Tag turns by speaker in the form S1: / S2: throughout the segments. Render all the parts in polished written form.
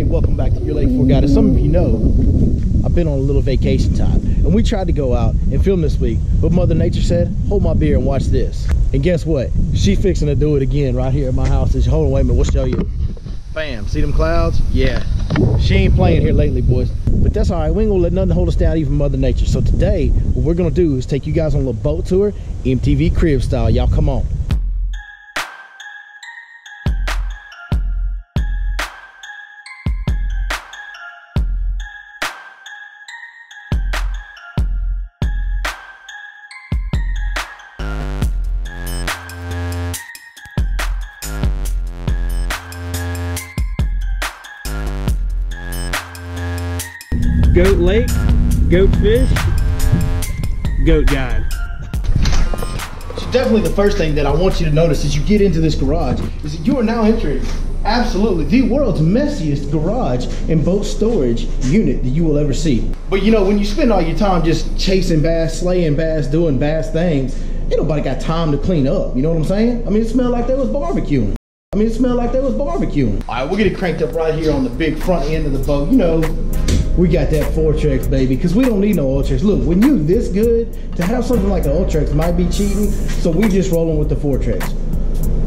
S1: welcome back to your Lake 4 guy. As some of you know, I've been on a little vacation time, and we tried to go out and film this week, but Mother Nature said, hold my beer and watch this. And guess what? She's fixing to do it again right here at my house. Hold on, wait a minute, we'll show you. Bam, see them clouds? Yeah, she ain't playing here lately, boys. But that's all right, we ain't gonna let nothing hold us down, even Mother Nature. So today, what we're gonna do is take you guys on a little boat tour, MTV crib style. Y'all come on.
S2: Goat lake, goat fish, goat guide.
S1: So definitely the first thing that I want you to notice as you get into this garage is that you are now entering absolutely the world's messiest garage and boat storage unit that you will ever see. But you know, when you spend all your time just chasing bass, slaying bass, doing bass things, ain't nobody got time to clean up, you know what I'm saying? I mean, it smelled like they was barbecuing. All right, we'll get it cranked up right here on the big front end of the boat. You know, we got that Fortrex, baby, because we don't need no Ultrex. Look, when you this good, to have something like an Ultrex might be cheating, so we just rolling with the Fortrex.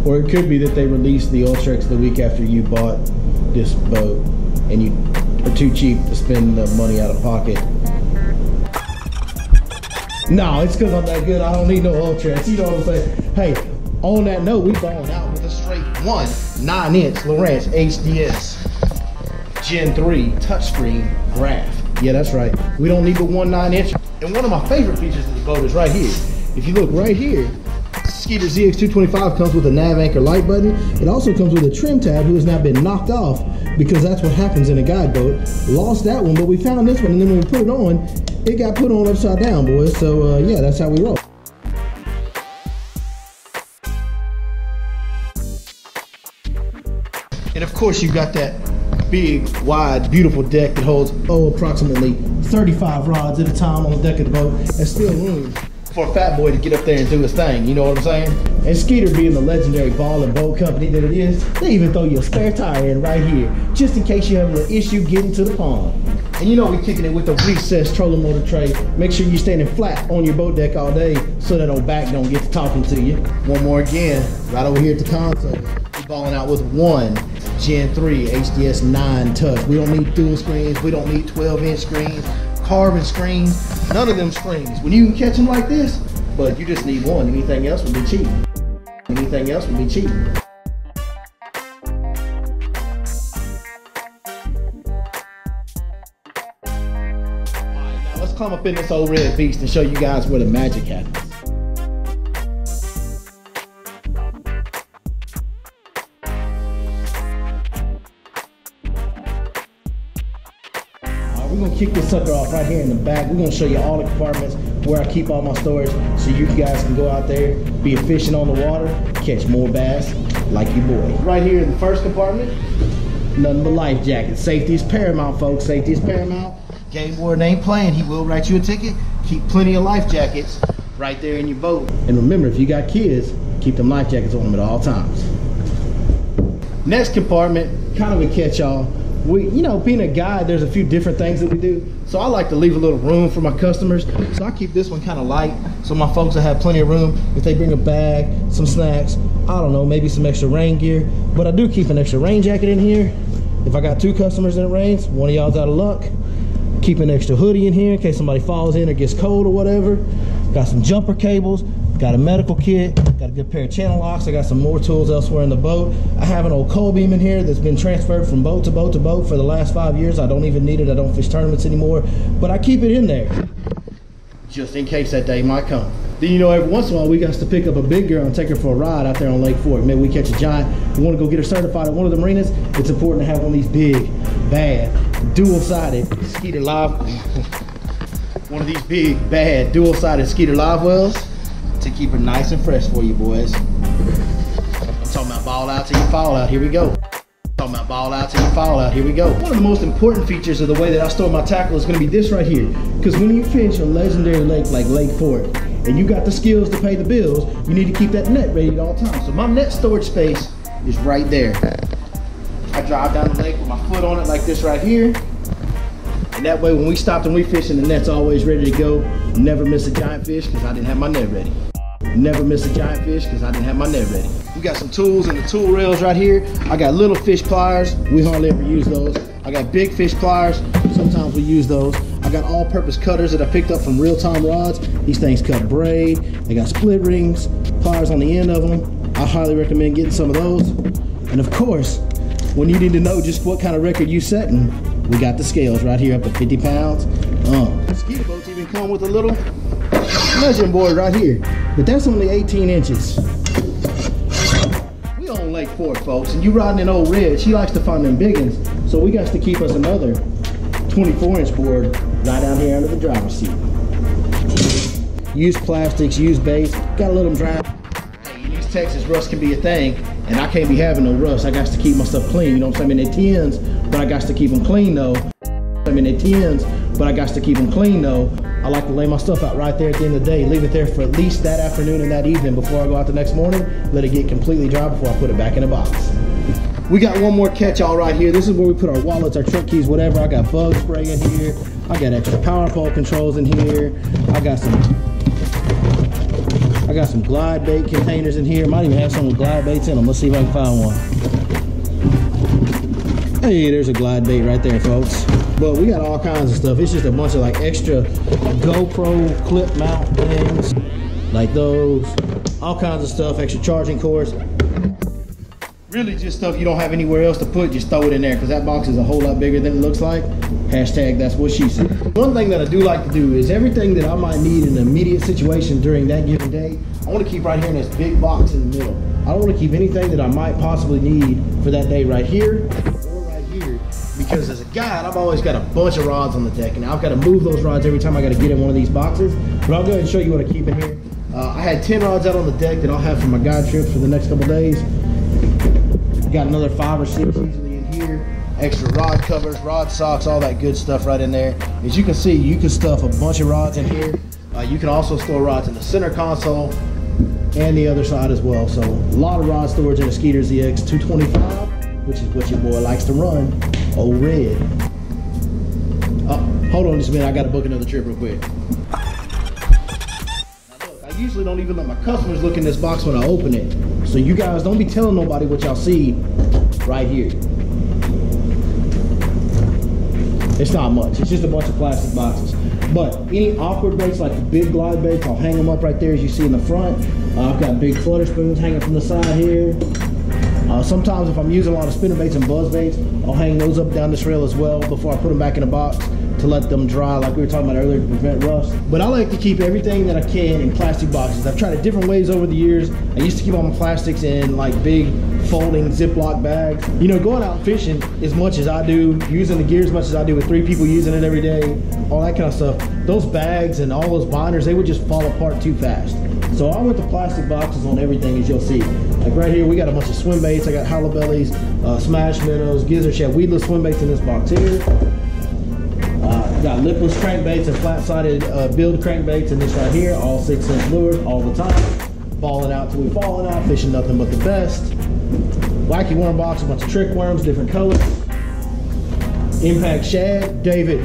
S1: Or it could be that they released the Ultrex the week after you bought this boat, and you are too cheap to spend the money out of pocket. No, it's because I'm that good, I don't need no Ultrex, you know what I'm saying? Hey, on that note, we balling out with a straight 9-inch Lowrance HDS Gen 3 touchscreen graph. Yeah, that's right. We don't need the 9-inch. And one of my favorite features of the boat is right here. If you look right here, Skeeter ZX225 comes with a nav anchor light button. It also comes with a trim tab who has now been knocked off because that's what happens in a guide boat. Lost that one, but we found this one, and then when we put it on, it got put on upside down, boys. So yeah, that's how we roll. And of course, you got that big, wide, beautiful deck that holds, approximately 35 rods at a time on the deck of the boat. There's still room for a fat boy to get up there and do his thing, you know what I'm saying? And Skeeter being the legendary ball and boat company that it is, they even throw you a spare tire in right here, just in case you have an issue getting to the pond. And you know we're kicking it with the recessed trolling motor tray. Make sure you're standing flat on your boat deck all day so that old back don't get to talking to you. One more again, right over here at the console. We're balling out with one Gen 3 HDS 9 touch. We don't need dual screens. We don't need 12-inch screens, carbon screens, none of them screens. When you can catch them like this, but you just need one. Anything else would be cheap. Anything else would be cheap. Let's climb up in this old red beast and show you guys where the magic happens. We're gonna kick this sucker off right here in the back. We're gonna show you all the compartments where I keep all my storage so you guys can go out there, be efficient on the water, catch more bass like your boy. Right here in the first compartment, nothing but life jackets. Safety is paramount, folks. Safety is paramount. Game warden ain't playing. He will write you a ticket. Keep plenty of life jackets right there in your boat. And remember, if you got kids, keep them life jackets on them at all times. Next compartment, kind of a catch-all. You know, being a guide, there's a few different things that we do. So I like to leave a little room for my customers. So I keep this one kind of light so my folks will have plenty of room. If they bring a bag, some snacks, I don't know, maybe some extra rain gear. But I do keep an extra rain jacket in here. If I got 2 customers and it rains, one of y'all's out of luck. Keep an extra hoodie in here in case somebody falls in or gets cold or whatever. Got some jumper cables, got a medical kit, got a good pair of channel locks. I got some more tools elsewhere in the boat. I have an old coal beam in here that's been transferred from boat to boat to boat for the last 5 years. I don't even need it. I don't fish tournaments anymore, but I keep it in there just in case that day might come. Then, you know, every once in a while we got to pick up a big girl and take her for a ride out there on Lake Fork. Maybe we catch a giant. We want to go get her certified at one of the marinas. It's important to have one of these big, bad, dual-sided Skeeter live, one of these big, bad, dual-sided Skeeter live wells to keep her nice and fresh for you boys. I'm talking about ball out till you fall out. Here we go. Talking about ball out till you fall out. Here we go. One of the most important features of the way that I store my tackle is going to be this right here. Because when you fish a legendary lake like Lake Fork, and you got the skills to pay the bills, you need to keep that net ready at all times. So my net storage space is right there. I drive down the lake with my foot on it like this right here. And that way when we stopped and we fishing, the net's always ready to go. Never miss a giant fish because I didn't have my net ready. Never miss a giant fish because I didn't have my net ready. We got some tools in the tool rails right here. I got little fish pliers. We hardly ever use those. I got big fish pliers. Sometimes we use those. I got all-purpose cutters that I picked up from Real-Time Rods. These things cut braid. They got split rings, pliers on the end of them. I highly recommend getting some of those. And of course, when you need to know just what kind of record you setting, we got the scales right here up to 50 pounds. Mosquito boats even come with a little measuring board right here, but that's only 18 inches. We on Lake Fork, folks, and you riding an old red, she likes to find them big ones, so we got to keep us another 24-inch board right down here under the driver's seat. Use plastics, use baits, gotta let them dry. Hey, in East Texas, rust can be a thing, and I can't be having no rust. I got to keep my stuff clean, you know what I'm saying? I mean, they're tins, but I got to keep them clean though. I mean, they're tins, but I got to keep them clean though. I like to lay my stuff out right there at the end of the day, leave it there for at least that afternoon and that evening before I go out the next morning, let it get completely dry before I put it back in the box. We got one more catch-all right here. This is where we put our wallets, our truck keys, whatever. I got bug spray in here. I got extra power pole controls in here. I got some glide bait containers in here. Might even have some with glide baits in them. Let's see if I can find one. Hey, there's a glide bait right there, folks. But we got all kinds of stuff. It's just a bunch of like extra GoPro clip mount things, like those, all kinds of stuff, extra charging cords. Really just stuff you don't have anywhere else to put, just throw it in there because that box is a whole lot bigger than it looks like. Hashtag that's what she said. One thing that I do like to do is everything that I might need in an immediate situation during that given day, I want to keep right here in this big box in the middle. I don't want to keep anything that I might possibly need for that day right here or right here, because as a guide, I've always got a bunch of rods on the deck and I've got to move those rods every time I got to get in one of these boxes. But I'll go ahead and show you what I keep in here. I had 10 rods out on the deck that I'll have for my guide trips for the next couple days. Got another 5 or 6 easily in here. Extra rod covers, rod socks, all that good stuff right in there. As you can see, you can stuff a bunch of rods in here. You can also store rods in the center console and the other side as well. So a lot of rod storage in a Skeeter ZX 225, which is what your boy likes to run. Old red. Hold on just a minute, I gotta book another trip real quick. I usually don't even let my customers look in this box when I open it. So you guys don't be telling nobody what y'all see right here. It's not much, it's just a bunch of plastic boxes. But any awkward baits like the big glide baits, I'll hang them up right there as you see in the front. I've got big flutter spoons hanging from the side here. Sometimes if I'm using a lot of spinner baits and buzz baits, I'll hang those up down this rail as well before I put them back in the box to let them dry like we were talking about earlier to prevent rust. But I like to keep everything that I can in plastic boxes. I've tried it different ways over the years. I used to keep all my plastics in like big folding Ziploc bags. You know, going out fishing as much as I do, using the gear as much as I do with 3 people using it every day, all that kind of stuff, those bags and all those binders, they would just fall apart too fast. So I went to plastic boxes on everything, as you'll see. Like right here, we got a bunch of swim baits. I got hollow bellies, smash minnows, gizzard shad, weedless swim baits in this box here. Got lipless crankbaits and flat-sided build crankbaits in this right here, all 6-inch lures all the time. Falling out till we falling out, fishing nothing but the best. Wacky worm box, a bunch of trick worms, different colors. Impact shad, David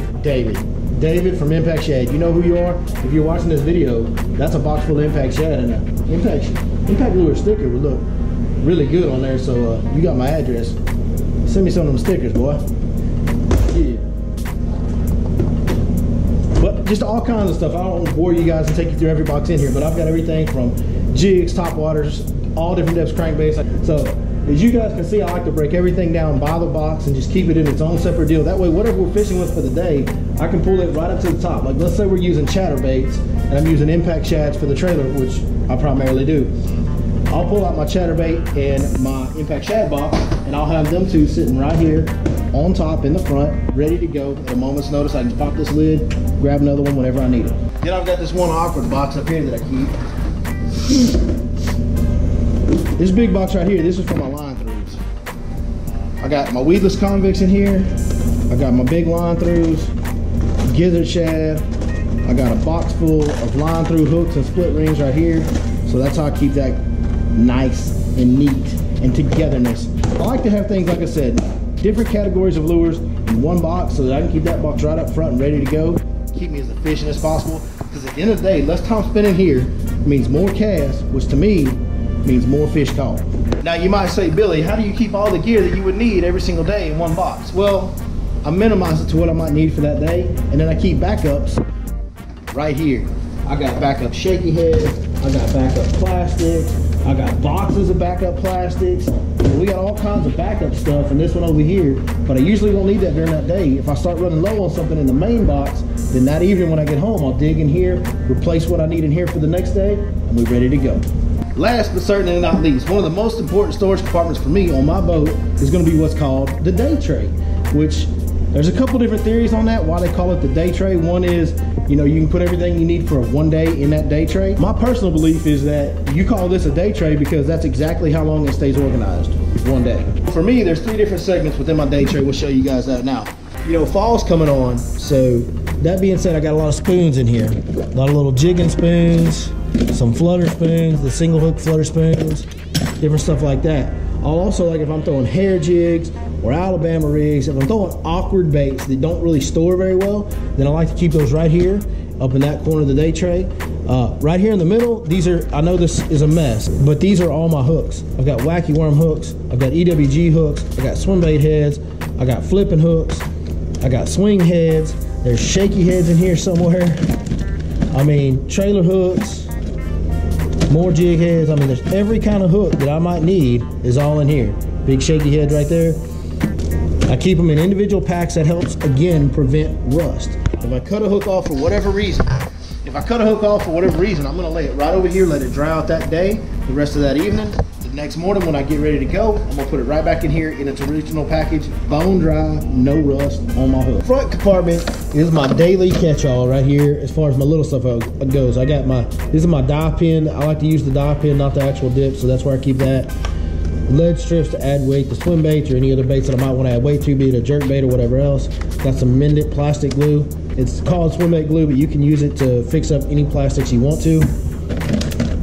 S1: from Impact Shad. You know who you are? If you're watching this video, that's a box full of Impact Shad, and an Impact lure sticker would look really good on there. So you got my address. Send me some of them stickers, boy. Yeah. But just all kinds of stuff. I don't want to bore you guys and take you through every box in here, but I've got everything from jigs, top waters, all different depths crankbaits. So as you guys can see, I like to break everything down by the box and just keep it in its own separate deal. That way, whatever we're fishing with for the day, I can pull it right up to the top. Like let's say we're using chatterbaits and I'm using Impact Shads for the trailer, which I primarily do. I'll pull out my chatterbait and my Impact Shad box, and I'll have them two sitting right here on top in the front, ready to go. At a moment's notice, I can pop this lid, grab another one whenever I need it. Then I've got this one awkward box up here that I keep. This big box right here, this is for my line throughs. I got my weedless convicts in here. I got my big line throughs, gizzard shad. I got a box full of line through hooks and split rings right here. So that's how I keep that nice and neat and togetherness. I like to have things, like I said, different categories of lures in one box so that I can keep that box right up front and ready to go. Keep me as efficient as possible, because at the end of the day, less time spent in here means more casts, which to me means more fish caught. Now you might say, Billy, how do you keep all the gear that you would need every single day in one box? Well, I minimize it to what I might need for that day, and then I keep backups right here. I got backup shaky heads, I got backup plastics, I got boxes of backup plastics. We got all kinds of backup stuff in this one over here, but I usually don't need that during that day. If I start running low on something in the main box, then that evening when I get home, I'll dig in here, replace what I need in here for the next day, and we're ready to go. Last but certainly not least, one of the most important storage compartments for me on my boat is going to be what's called the day tray, which there's a couple different theories on that, why they call it the day tray. One is, you know, you can put everything you need for one day in that day tray. My personal belief is that you call this a day tray because that's exactly how long it stays organized, one day. For me, there's 3 different segments within my day tray. We'll show you guys that now. You know, fall's coming on, so that being said, I got a lot of spoons in here. A lot of little jigging spoons, some flutter spoons, the single hook flutter spoons, different stuff like that. I'll also, like if I'm throwing hair jigs or Alabama rigs, if I'm throwing awkward baits that don't really store very well, then I like to keep those right here, up in that corner of the day tray. Right here in the middle, these are, I know this is a mess, but these are all my hooks. I've got wacky worm hooks, I've got EWG hooks, I got swim bait heads, I got flipping hooks, I got swing heads, there's shaky heads in here somewhere. I mean, trailer hooks, more jig heads. I mean, there's every kind of hook that I might need is all in here. Big shaky head right there. I keep them in individual packs. That helps, again, prevent rust. If I cut a hook off for whatever reason, I'm gonna lay it right over here, let it dry out that day, the rest of that evening. The next morning when I get ready to go, I'm gonna put it right back in here in its original package, bone dry, no rust on my hook. Front compartment is my daily catch-all right here as far as my little stuff goes. I got this is my dye pin. I like to use the dye pin, not the actual dip, so that's where I keep that. Lead strips to add weight to swim baits or any other baits that I might want to add weight to, be it a jerk bait or whatever else. Got some mended plastic glue. It's called swim bait glue, but you can use it to fix up any plastics you want to.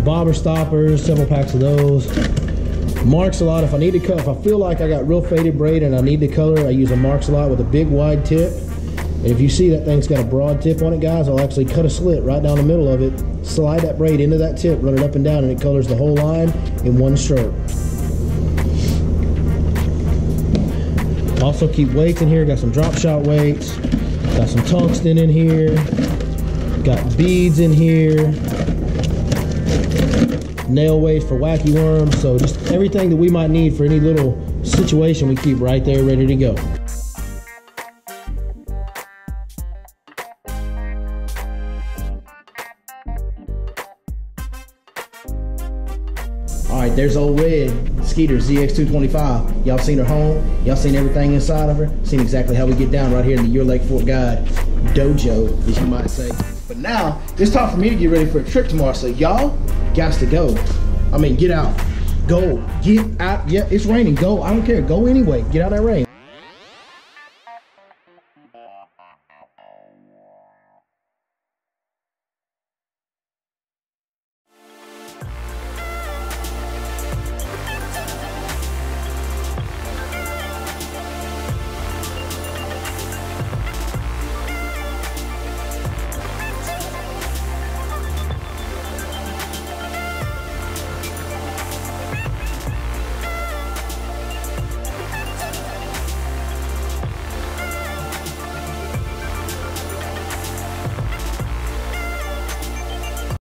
S1: Bobber stoppers, several packs of those. Marks a lot. If I need to cut, if I feel like I got real faded braid and I need to color, I use a Marks a lot with a big wide tip. And if you see that thing's got a broad tip on it, guys, I'll actually cut a slit right down the middle of it, slide that braid into that tip, run it up and down, and it colors the whole line in one stroke. Also keep weights in here. Got some drop shot weights, got some tungsten in here, got beads in here, nail weights for wacky worms. So just everything that we might need for any little situation we keep right there ready to go. All right, there's old Red Skeeter ZX225. Y'all seen her home. Y'all seen everything inside of her. Seen exactly how we get down right here in the Your Lake Fort Guide dojo, as you might say. But now, it's time for me to get ready for a trip tomorrow. So y'all got to go. I mean, get out. Go. Get out. Yeah, it's raining. Go. I don't care. Go anyway. Get out of that rain.